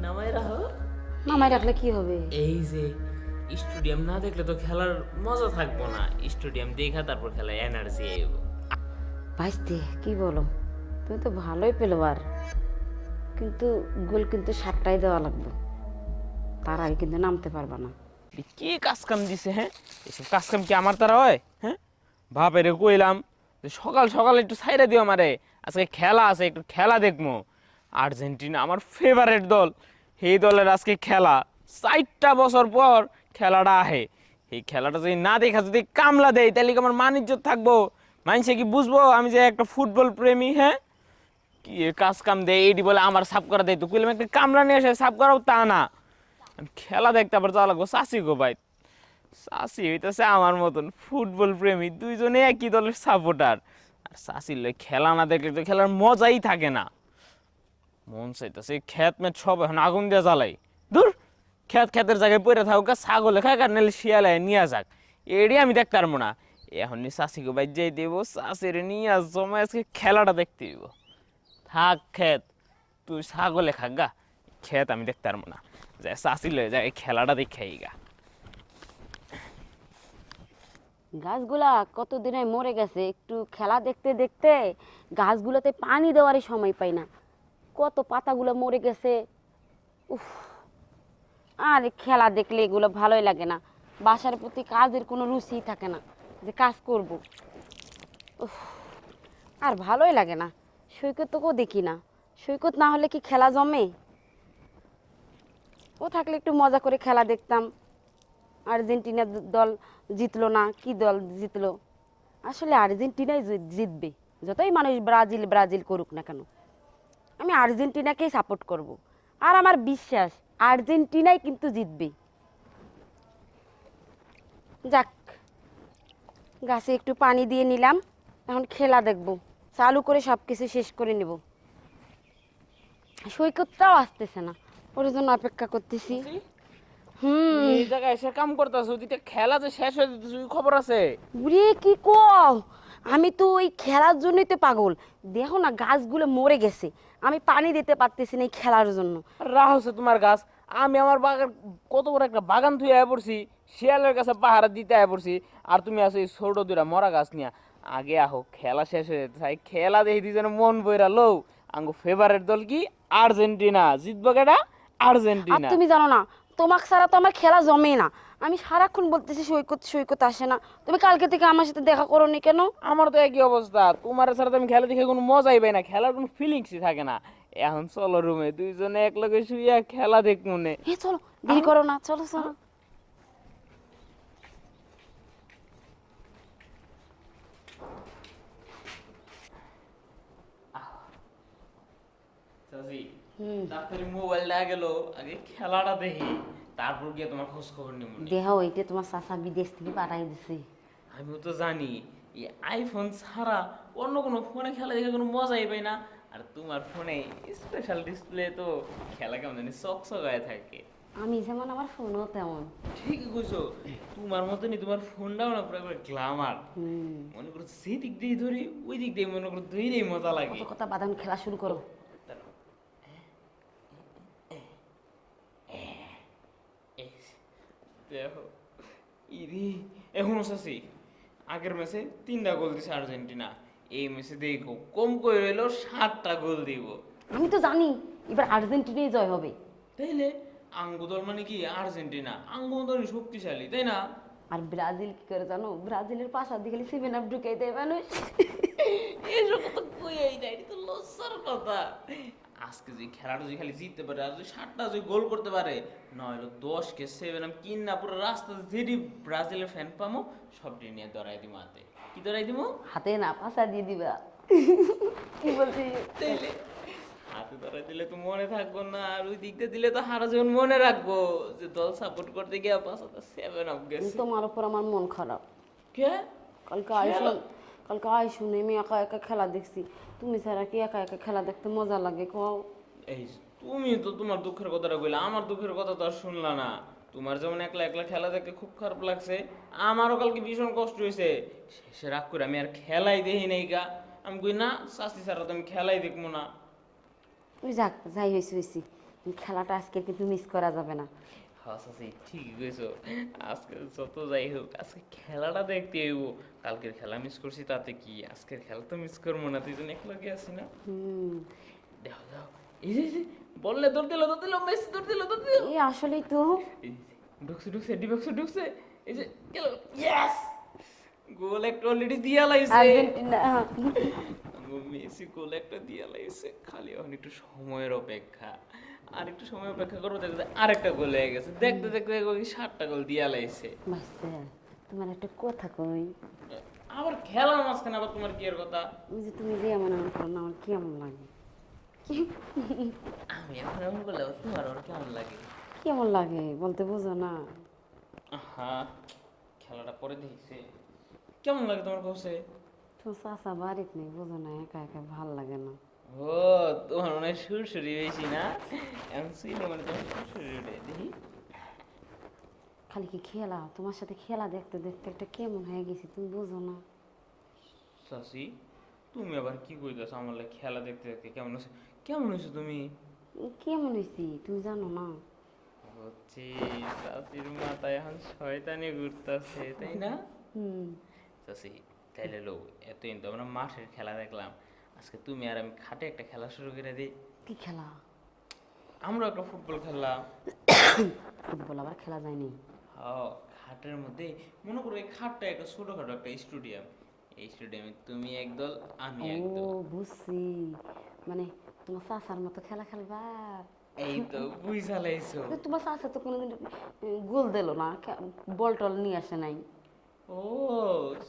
নামাই রাখো। নামাই রাখলে কি হবে? এই যে স্টেডিয়াম না দেখলে তো খেলার মজা থাকবো না, স্টেডিয়াম দেখা তারপর খেলায় এনার্জি আইব। ভাইস্তে কি বলো, তুমি তো ভালোই প্লেয়ার, কিন্তু গোল কিন্তু 7টাই দেওয়া লাগবে, তার আগে কিন্তু নামতে পারবা না। কি কাজ কাম দিছে? হ্যাঁ, এসব কাজ কাম কি আমার দ্বারা হয়? হ্যাঁ, বাপেরে কইলাম যে সকাল সকাল একটু ছাইরা দিও আমারে, আজকে খেলা আছে, একটু খেলা দেখবো। আর্জেন্টিনা আমার ফেভারিট দল, এই দলের আজকে খেলা। 4টা বছর পর খেলাটা আহে, এই খেলাটা যদি না দেখা যদি কামলা দেয় তাহলে কি আমার মান ইজ্জত থাকবো? মানুষে কি বুঝবো আমি যে একটা ফুটবল প্রেমী? হ্যাঁ, কি এ কাজ কাম দেয় এটি বলে আমার সাফ করা দেয়, তো কইলাম একটা কামলা নিয়ে আসে সাফ করাও, তা না। আমি খেলা দেখতে আবার যাওয়া লাগবো চাষি গো ভাই। চাষি হইতেছে আমার মতন ফুটবল প্রেমী, দুইজনে একই দলের সাপোর্টার। আর চাষির লই খেলা না দেখলে তো খেলার মজাই থাকে না। মন চাইতেছে খেত মেট সব এখন আগুন দিয়ে জ্বালাই। দূর, খেতের জায়গায় পড়ে থাকুক, ছাগলে খাক আর নাহলে শিয়ালায় নিয়ে যাক, এড়ি আমি দেখতে পারবো না। এখন চাষিকে বাইর যাই দেব, চাষির নিয়ে জমা আজকে খেলাটা দেখতে দিব। থাক খেত, তুই ছাগলে খাক গা, খেত আমি দেখতে পারবো না। যাই চাষি লয়ে যায় খেলাটা দেখাই গা। গাছগুলা কতদিনে মরে গেছে, একটু খেলা দেখতে দেখতে গাছগুলোতে পানি দেওয়ারই সময় পাই না, কত পাতাগুলো মরে গেছে। উফ, আর খেলা দেখলে এগুলো ভালোই লাগে না, বাসার প্রতি কাজের কোনো রুচি থাকে না যে কাজ করব। উফ, আর ভালোই লাগে না। সৈকতকেও দেখি না, সৈকত না হলে কি খেলা জমে? ও থাকলে একটু মজা করে খেলা দেখতাম। আর্জেন্টিনা দল জিতলো না, কি দল জিতলো? আসলে আর্জেন্টিনাই জিতবে, যতই মানুষ ব্রাজিল ব্রাজিল করুক না কেন, আমি আর্জেন্টিনাকেই সাপোর্ট করব। আর আমার বিশ্বাস আর্জেন্টিনাই কিন্তু জিতবে। যাক, গাছে একটু পানি দিয়ে নিলাম, এখন খেলা দেখব, চালু করে সব কিছু শেষ করে নেব। সৈকতটাও আসতেছে না, ওর জন্য অপেক্ষা করতেছি। হুম। তুমি এই জায়গায় এসে কাম করতেছো, ওদিকে খেলা যে শেষ হয়ে যেতেছে খবর আছে? উরে কি কও, আমি তো ওই খেলার জন্যই তো পাগল। দেখো না গাছগুলো মরে গেছে, আমি পানি দিতে পারতেছি না এই খেলার জন্য। রাহ হচ্ছে তোমার গাছ, আমি আমার বাগান, কত বড় একটা বাগান থুয়ে আয় পড়ছি, শিয়ালের কাছে পাহারা দিতে আয় পড়ছি, আর তুমি আছো এই ছোট দুটা মরা গাছ নিয়ে। আগে আহো, খেলা শেষ হয়ে যেতে চাই, খেলা দেখি দুজনে মন বইরা লো। আঙ্গু ফেভারিট দল কি? আর্জেন্টিনা। জিতবো কেডা? আর আর্জেন্টিনা। তুমি জানো না, তোমাকে ছাড়া তো আমার খেলা জমে না। আমি সারাক্ষণ বলতেছি সৈকত সৈকত আসে না, তুমি কালকে থেকে আমার সাথে দেখা করোনি কেন? আমার তো একই অবস্থা, তোমার ছাড়া তো আমি খেলা দেখে কোনো মজাই পাই না, খেলার কোনো ফিলিংসই থাকে না। এখন চলো রুমে দুইজনে এক লগে শুইয়া খেলা দেখ মনে। এ চলো, দেরি করো না, চলো চলো। চাচি, হুম। তাড়াতাড়ি মোবাইলটা গেল, আগে খেলাটা দেখি, তারপর গিয়ে তোমার খোঁজ খবর নিব। দেহ ওইটা তোমার চাচা বিদেশ থেকে পাঠাই দিছে। আমিও তো জানি এই আইফোন ছাড়া অন্য কোনো ফোনে খেলা দেখে কোনো মজাই পাই না। আর তোমার ফোনে স্পেশাল ডিসপ্লে, তো খেলা কেমন জানি চকচকায় থাকে। আমি যেমন আমার ফোনও তেমন। ঠিকই কইছো, তোমার মতনই তোমার ফোনটাও না পুরো একবার গ্ল্যামার। হুম। মনে করো যে দিক দিয়ে ধরি ওই দিক দিয়ে মনে করো ধরেই মজা লাগে। কত কথা বাদাম, খেলা শুরু করো। দাঁড়াও। দেখো, ইরি, এখনো চাচ্ছি আগের ম্যাচে 3টা গোল দিছে আর্জেন্টিনা, এই ম্যাচে দেখো কম করে হইলো 7টা গোল দিব। আমি তো জানি এবার আর্জেন্টিনাই জয় হবে। তাইলে আঙ্গু দল মানে কি আর্জেন্টিনা, আঙ্গু দল শক্তিশালী, তাই না? আর ব্রাজিল কি করে জানো, ব্রাজিলের পাশা দিয়ে খালি 7 আপ ঢুকাই দেয় মানুষ। এসব কথা কইয়াই না, এটা তো লজ্জার কথা। আজকে যে খেলাটা যদি খালি জিততে পারে আর যদি 7টা যদি গোল করতে পারে, নয়তো 10কে 7 আমি কিনা পুরো রাস্তাতে যেটি ব্রাজিলের ফ্যান পামো সবটি নিয়ে দৌড়াই দিব হাতে। কি দৌড়াই দিব? হাতে না, পাশা দিয়ে দিবা। কি বলছি? তাইলে হাতে ধরা দিলে তো মনে থাকবো না, আর ওই দিকটা দিলে তো হারা জীবন মনে রাখবো যে দল সাপোর্ট করতে গিয়ে পাঁচটা 7 আপ গেছে। তোমার উপর আমার মন খারাপ। কে? কালকে খেলা? আইসুন, কালকে আইসুন আমি একা একা খেলা দেখছি। তুমি ছাড়া কি একা একা খেলা দেখতে মজা লাগে কও? এই তুমি তো তোমার দুঃখের কথাটা কইলা, আমার দুঃখের কথা তো আর শুনলা না। তোমার যেমন একলা একলা খেলা দেখে খুব খারাপ লাগছে, আমারও কালকে ভীষণ কষ্ট হয়েছে। শেষে রাগ করে আমি আর খেলাই দেখি নাই গা। আমি কই না, শাস্তি ছাড়া তো আমি খেলাই দেখবো না। ওই যাক, যাই হয়েছে হয়েছি, খেলাটা আজকে কিন্তু মিস করা যাবে না। হ্যাঁ চাচি ঠিকই কইছো, আজকে যত যাই হোক আজকে খেলাটা দেখতে হইব। কালকের খেলা মিস করছি তাতে কি, আজকের খেলা তো মিস করবো না, তুই জন্য একলগে আছি না। হুম। দেখো দেখো, এই যে বললে দৌড় দিল মেসি দৌড় দিল। এই আসলেই তো। এই যে, ঢুকছে ডিবক্সে ঢুকছে, এই যে গেল, ইয়েস, গোল একটা অলরেডি দিয়া লাইছে। আর্জেন্টিনা। মেসি গোল একটা দিয়া লাইছে, খালি এখন একটু সময়ের অপেক্ষা। আর একটু সময় অপেক্ষা করবো, দেখবে আরেকটা গোল হয়ে গেছে, দেখতে দেখতে দেখবো কি 7টা গোল দিয়া লাইছে। বাসতে, তোমার একটা কথা কই। আবার খেলার মাঝখানে আবার তোমার কি এর কথা? ওই যে তুমি যে এমন এমন করো না, আমার কেমন লাগে। আমি এখন এমন করলে তোমার আবার কেমন লাগে? কেমন লাগে বলতে বোঝো না। হ্যাঁ, খেলাটা পরে দেখছে কেমন লাগে তোমার কাছে? তোমার চাচা বাড়িতে নেই, বোঝো না, একা একা ভাল লাগে না। ও, তোমার মনে হয় সুরসুরি বেশি না? এমন শুইলে মানে তোমার সুরসুরি উঠে দেখি। খালি কি খেলা, তোমার সাথে খেলা দেখতে দেখতে একটা কেমন হয়ে গেছি, তুমি বোঝো না। চাচি, তুমি আবার কি কইতেছ? আমার লাগে খেলা দেখতে দেখতে কেমন হয়েছে? কেমন হয়েছে তুমি? কেমন হয়েছি তুমি জানো না। হচ্ছে চাচির মাথায় এখন শয়তানি ঘুরতেছে, তাই না? হুম। চাচি, তাইলে লো, এতদিন তো আমরা মাঠের খেলা দেখলাম, আজকে তুমি আর আমি খাটে একটা খেলা শুরু করে দিই। কি খেলা? আমরা একটা ফুটবল খেললাম। ফুটবল আবার খেলা যায়নি? হ্যাঁ, খাটের মধ্যে মনে করো এই খাটটা একটা ছোটখাটো একটা স্টেডিয়াম, এই স্টেডিয়ামে তুমি একদল আমি ও একদল। বুঝছি, মানে তোমার চাচার মতো খেলা খেলবা। এই তো বুঝা লাইছো। কিন্তু তোমার চাচা তো কোনোদিন গোল দিল না, বল টল নিয়ে আসে নাই। ও,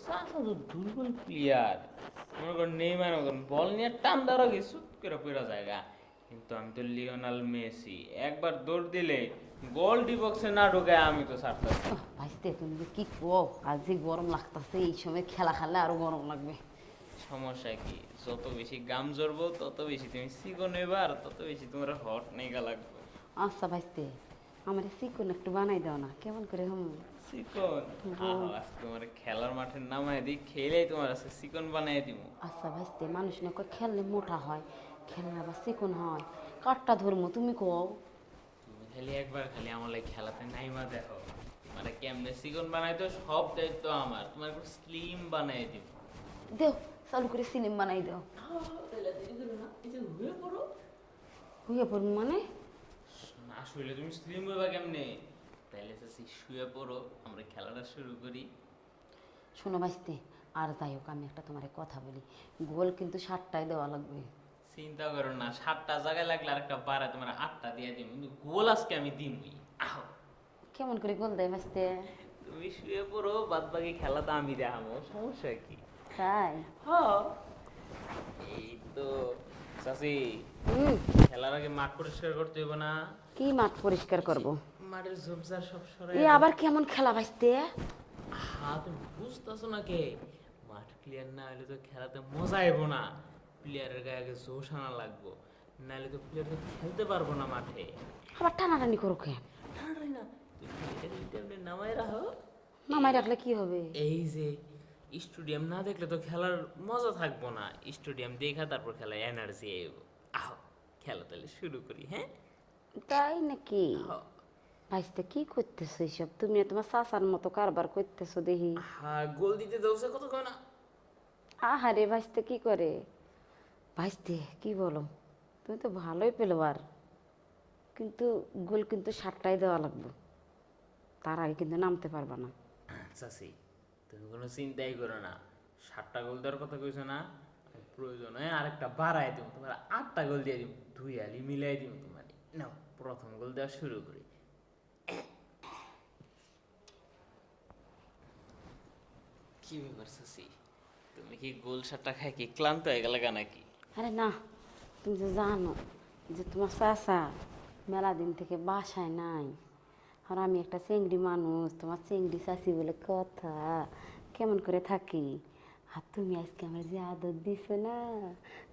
সাসা তো দুর্বল প্লেয়ার, মনে কর নেইমার মতন বল নিয়ে টান দেওয়ার আগে সুত করে পুরা জায়গা। কিন্তু আমি তো লিওনাল মেসি, একবার দৌড় দিলে গোল ডি বক্সে না ঢুকে আমি তো ছাড়তাম না। ভাইস্তে তুমি যে কি কো, আজ যে গরম লাগতেছে, এই সময় খেলা খেললে আরো গরম লাগবে। সমস্যা কি, যত বেশি গাম জড়বো তত বেশি তুমি চিকন হইবা, আর তত বেশি তোমার হট নেগা লাগবে। আচ্ছা ভাইস্তে, আমার চিকন একটু বানাই দাও না, কেমন করে হুম। চিকন? আহা, আজকে তোমার খেলার মাঠের নামায় দিই, খেলেই তোমার আজকে চিকন বানাই দিব। আচ্ছা ভাইস্তে, মানুষ না কয় খেললে মোটা হয়, খেললে আবার চিকন হয়, কাঠটা ধরমো তুমি কও। তুমি খালি একবার খালি আমার লাগে খেলাতে নাইমা দেখো, মানে কেমনে চিকন বানাই তো সব দায়িত্ব আমার, তোমার একটু স্লিম বানাই দিব। দেও, চালু করে সিলিম বানাই দাও। হইয়া পড়বো মানে? না শুইলে তুমি স্লিম হইবা কেমনে? তাইলে চাচ্ছি শুয়ে পড়ো, আমরা খেলাটা শুরু করি। শোনো ভাইস্তে, আর যাই হোক আমি একটা তোমার কথা বলি, গোল কিন্তু 7টায় দেওয়া লাগবে। চিন্তা করো না, 7টা জায়গায় লাগলে আর একটা বাড়া তোমার 8টা দিয়ে দিব, কিন্তু গোল আজকে আমি দিমই। আহ, কেমন করে গোল দেয় ভাইস্তে? তুমি শুয়ে পড়ো, বাদ বাকি খেলাটা আমি দেখাবো, সমস্যা কি? তাই? হ্যাঁ, এই তো চাচি, হুম। খেলার আগে মাঠ পরিষ্কার করতে হইব না? কি মাঠ পরিষ্কার করব? মাঠের ঝোপঝাড় সব সরাই এ আবার কেমন খেলা ভাইস্তে? হ্যাঁ, তুমি বুঝতেছো না কে? মাঠ ক্লিয়ার না হলে তো খেলাতে মজা আইব না, প্লেয়ারের গায়ে আগে জোশ আনা লাগবো, নাহলে তো প্লেয়ার তো খেলতে পারবো না মাঠে। আবার টানাটানি করো কে? ঠান্ডাই না, তুমি এটা এমনি নামাই রাখো। নামাই রাখলে কি হবে? এই যে স্টেডিয়াম না দেখলে তো খেলার মজা থাকবো না, স্টেডিয়াম দেখা তারপর খেলায় এনার্জি আইব। আহ, খেলা তাহলে শুরু করি, হ্যাঁ? তাই নাকি? হ্যাঁ। ভাইস্তে কি করতেছো এইসব? তুমি না তোমার চাচার মতো কারবার করতেছো দেখি। হ্যাঁ, গোল দিতে যাচ্ছে কত কয় না। আহারে ভাইস্তে কি করে? ভাইস্তে কি বলো, তুমি তো ভালোই পেলোয়ার, কিন্তু গোল কিন্তু 7টায় দেওয়া লাগবে, তার আগে কিন্তু নামতে পারবা না। চাচি, তুমি কোনো চিন্তাই করো না, 7টা গোল দেওয়ার কথা কইছো না, প্রয়োজন হয় আরেকটা বাড়াই দিব, তোমার 8টা গোল দিয়ে দিব, দুই আলি মিলাই দিব তোমার। নাও, প্রথম গোল দেওয়া শুরু করি। কি ব্যাপার চাচি, তুমি কি গোল 7টা খাই কি ক্লান্ত হয়ে গেলে নাকি? আরে না, তুমি তো জানো যে তোমার চাচা মেলা দিন থেকে বাসায় নাই, আর আমি একটা চেংড়ি মানুষ, তোমার চেংড়ি চাচি বলে কথা, কেমন করে থাকি। আর তুমি আজকে আমার যে আদর দিছো না,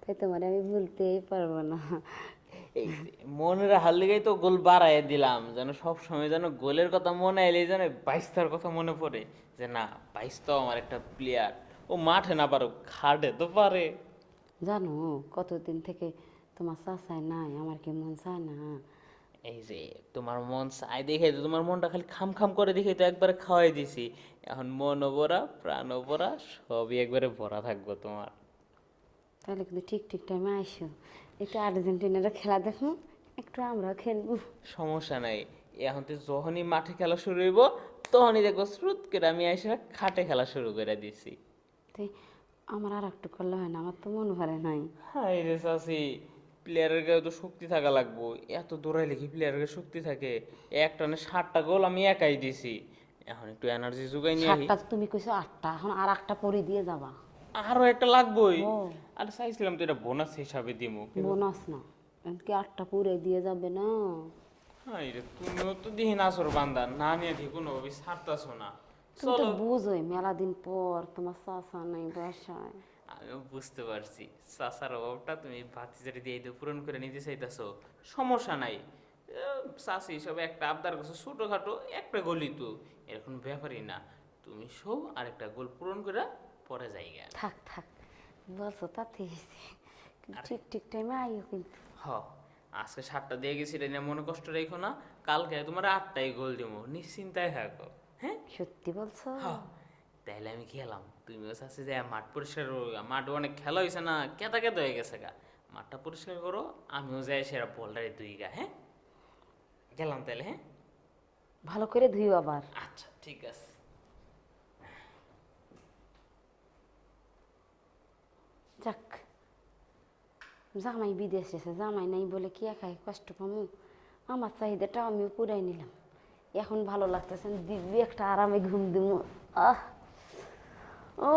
তাই তোমার আমি ভুলতেই পারবো না। এই যে মনের হাল লেগেই তো গোল বাড়াই দিলাম, যেন সব সময় যেন গোলের কথা মনে এলে যেন বাইশটার কথা মনে পড়ে, যে না, বাইশ তো আমার একটা প্লেয়ার, ও মাঠে না পারো খাটে তো পারে। জানো কতদিন থেকে তোমার চাচাই নাই, আমার কি মন চায় না এই যে তোমার মন চাই দেখে তো, তোমার মনটা খালি খাম খাম করে দেখে তো একবারে খাওয়াই দিছি। এখন মনও ভরা, প্রাণও ভরা, সবই একবারে ভরা থাকবো তোমার। তাহলে কিন্তু ঠিক ঠিক টাইমে আইসো, একটু আর্জেন্টিনার খেলা দেখো, একটু আমরাও খেলবো। সমস্যা নাই, এখন তো যখনই মাঠে খেলা শুরু হইব তখনই দেখবো শ্রুত করে আমি এসে খাটে খেলা শুরু করে দিছি। তাই আমার আর একটু করলে হয় না, আমার তো মন ভরে নাই। হাই রে চাচি, প্লেয়ারের গায়ে তো শক্তি থাকা লাগবো, এত দৌড়াইলে কি প্লেয়ারের গায়ে শক্তি থাকে? এক টানে 7টা গোল আমি একাই দিছি। এখন একটু এনার্জি জোগাই নিয়ে আহি। 7টা তুমি কইছো 8টা, এখন আর একটা পরে দিয়ে যাবা। আরো একটা লাগবোই। ও আর চাইছিলাম তো এটা বোনাস হিসাবে দিমু কিন্তু। বোনাস না, এমনকি 8টা পুরে দিয়ে যাবে না। হাই রে, তুমিও তো দিহি নাচর বান্দা, না নিয়ে দি কোনোভাবে ছাড়তাছো না। তুমি তো চলো। বুঝোই মেলা দিন পর তোমার চাচা নাই বাসায়। আমিও বুঝতে পারছি চাচার অভাবটা তুমি ভাতিজারি দিয়ে তো পূরণ করে নিতে চাইতেছো। সমস্যা নাই, চাচি হিসাবে একটা আবদার করছো ছোটখাটো একটা গোলই তো, এরকম ব্যাপারই না। তুমি শো আর একটা গোল পূরণ করে পরে যাইগা। থাক থাক, বলছো তাতে হয়েছে, কিন্তু ঠিক ঠিক টাইমে আইও কিন্তু। হ, আজকে 7টা দিয়ে গেছি, এটা নিয়ে মনে কষ্ট রেখো না। কালকে তোমার 8টাই গোল দেবো, নিশ্চিন্তায় থাকো। হ্যাঁ সত্যি বলছো? হ্যাঁ, তাইলে আমি খেলাম, তুমিও চাচ্ছি যে মাঠ পরিষ্কার করো। মাঠ অনেক খেলা হয়েছে না, কেতা কেতা হয়ে গেছে গা। মাঠটা পরিষ্কার করো, আমিও যাই সেরা বলটারে দুই গা। হ্যাঁ, গেলাম তাহলে। হ্যাঁ, ভালো করে ধুইও আবার। আচ্ছা ঠিক আছে। যাক, জামাই বিদেশ এসে, জামাই নাই বলে কি একাই কষ্ট পামু? আমার চাহিদাটা আমিও পুরাই নিলাম, এখন ভালো লাগতেছে, দিব্যি একটা আরামে ঘুম দিমু। আহ ও